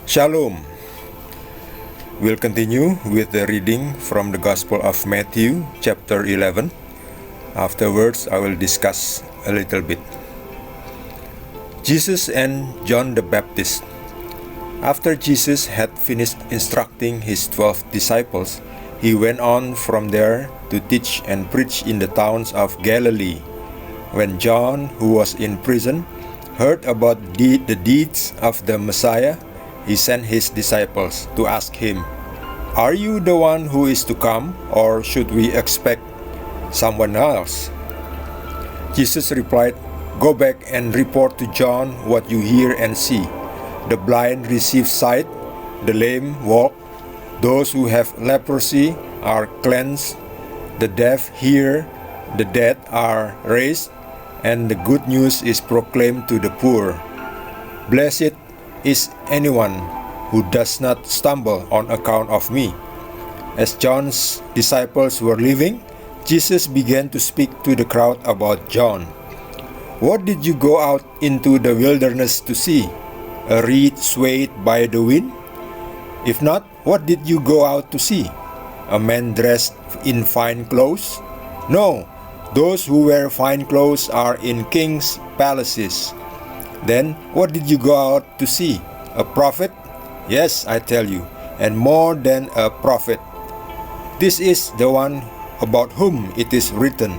Shalom. We'll continue with the reading from the Gospel of Matthew, chapter 11. Afterwards, I will discuss a little bit. Jesus and John the Baptist. After Jesus had finished instructing his 12 disciples, he went on from there to teach and preach in the towns of Galilee. When John, who was in prison, heard about the deeds of the Messiah, he sent his disciples to ask him, "Are you the one who is to come, or should we expect someone else?" Jesus replied, "Go back and report to John what you hear and see. The blind receive sight, the lame walk, those who have leprosy are cleansed, the deaf hear, the dead are raised, and the good news is proclaimed to the poor. Blessed is anyone who does not stumble on account of me." As John's disciples were leaving, Jesus began to speak to the crowd about John. "What did you go out into the wilderness to see? A reed swayed by the wind? If not, what did you go out to see? A man dressed in fine clothes? No, those who wear fine clothes are in kings' palaces. Then what did you go out to see? A prophet? Yes, I tell you, and more than a prophet. This is the one about whom it is written,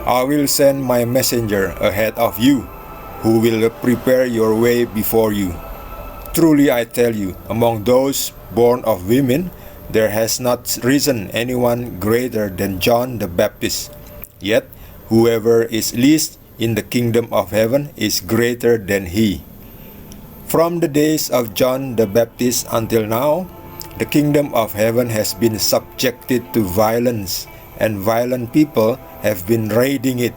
'I will send my messenger ahead of you, who will prepare your way before you.' Truly I tell you, among those born of women, there has not risen anyone greater than John the Baptist. Yet whoever is least in the kingdom of heaven is greater than he. From the days of John the Baptist until now, the kingdom of heaven has been subjected to violence, and violent people have been raiding it.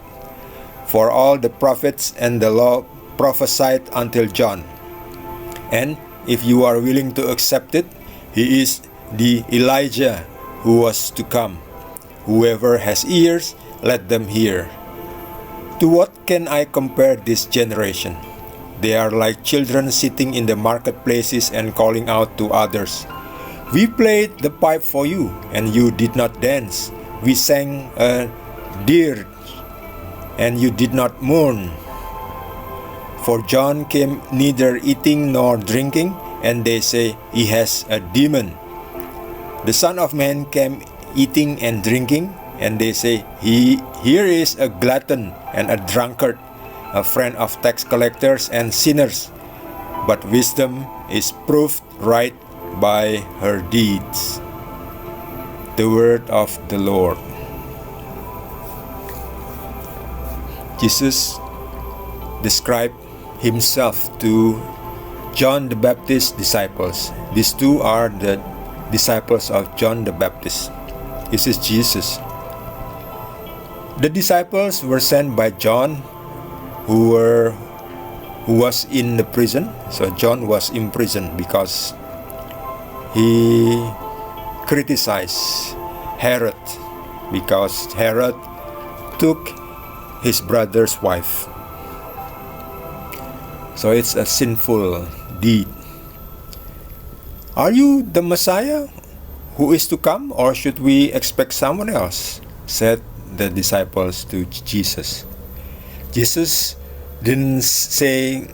For all the prophets and the law prophesied until John. And if you are willing to accept it, he is the Elijah who was to come. Whoever has ears, let them hear. To what can I compare this generation? They are like children sitting in the marketplaces and calling out to others, 'We played the pipe for you, and you did not dance. We sang a dirge, and you did not mourn.' For John came neither eating nor drinking, and they say he has a demon. The Son of Man came eating and drinking, and they say, here is a glutton and a drunkard, a friend of tax collectors and sinners. But wisdom is proved right by her deeds." The word of the Lord. Jesus described himself to John the Baptist's disciples. These two are the disciples of John the Baptist. This is Jesus. The disciples were sent by John, who was in the prison. So John was in prison because he criticized Herod, because Herod took his brother's wife. So it's a sinful deed. "Are you the Messiah who is to come, or should we expect someone else?" said the disciples to Jesus. Jesus didn't say,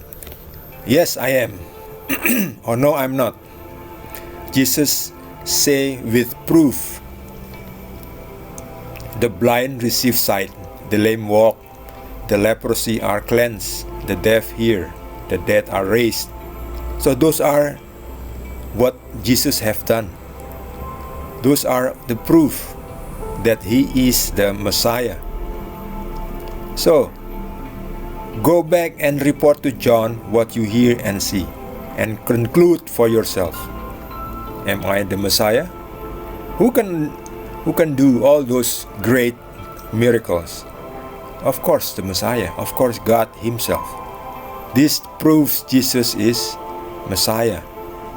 "Yes, I am," or "No, I'm not." Jesus say with proof. The blind receive sight, the lame walk, the leprosy are cleansed, the deaf hear, the dead are raised. So those are what Jesus have done. Those are the proof that he is the Messiah. So, go back and report to John what you hear and see, and conclude for yourself. Am I the Messiah? Who can do all those great miracles? Of course, the Messiah. Of course, God himself. This proves Jesus is Messiah.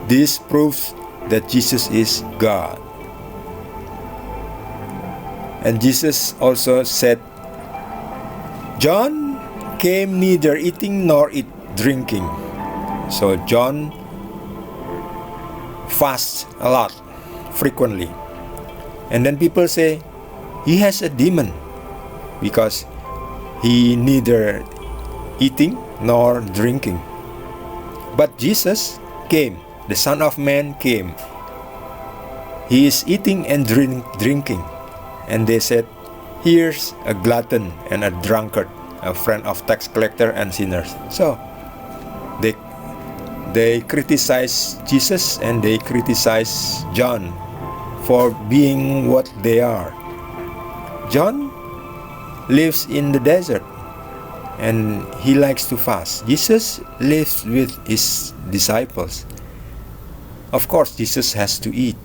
This proves that Jesus is God. And Jesus also said, "John came neither eating nor drinking." So John fasts a lot, frequently. And then people say, he has a demon because he neither eating nor drinking. But Jesus came, the Son of Man came. He is eating and drinking. And they said, here's a glutton and a drunkard, a friend of tax collector and sinners. So they criticize Jesus and they criticize John for being what they are. John lives in the desert and he likes to fast. Jesus lives with his disciples. Of course, Jesus has to eat,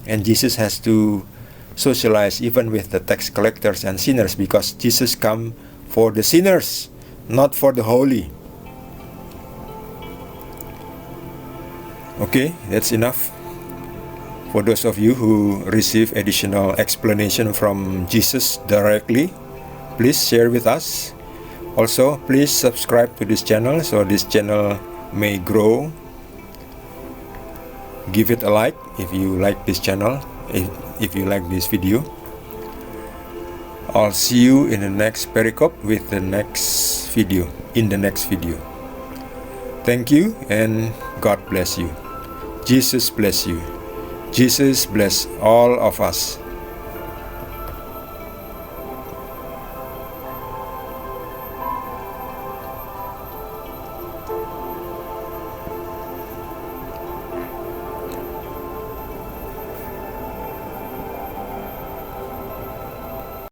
and Jesus has to socialize even with the tax collectors and sinners, because Jesus come for the sinners, not for the holy. Okay, that's enough. For those of you who receive additional explanation from Jesus directly, please share with us. Also, please subscribe to this channel so this channel may grow. Give it a like if you like this channel, if you like this video. I'll see you in the next Perikop with the next video, in the next video. Thank you and God bless you. Jesus bless you. Jesus bless all of us.